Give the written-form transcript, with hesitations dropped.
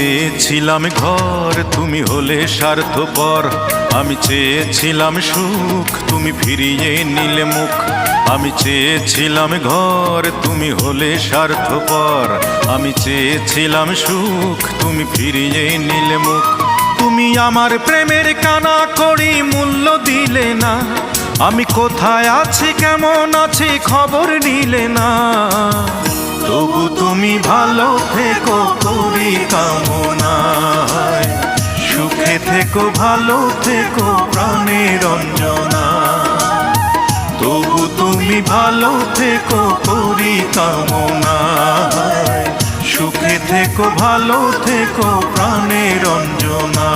পেতেছিলাম ঘর, তুমি হলে স্বার্থপর। আমি চেয়েছিলাম সুখ, তুমি ফিরিয়ে নিলে মুখ। আমি চেয়েছিলাম ঘর, তুমি হলে স্বার্থপর। আমি চেয়েছিলাম সুখ, তুমি ফিরিয়ে নিলে মুখ। তুমি আমার প্রেমের কানা করি মূল্য দিলে না। আমি কোথায় আছি কেমন আছি খবর নিলে না। তবু তুমি ভালো থেকো করি কামনায়। সুখে থেকো ভালো থেকো প্রাণের অঞ্জনা। তবু তুমি ভালো থেকো করি কামনায়। সুখে থেকো ভালো থেকো প্রাণের অঞ্জনা।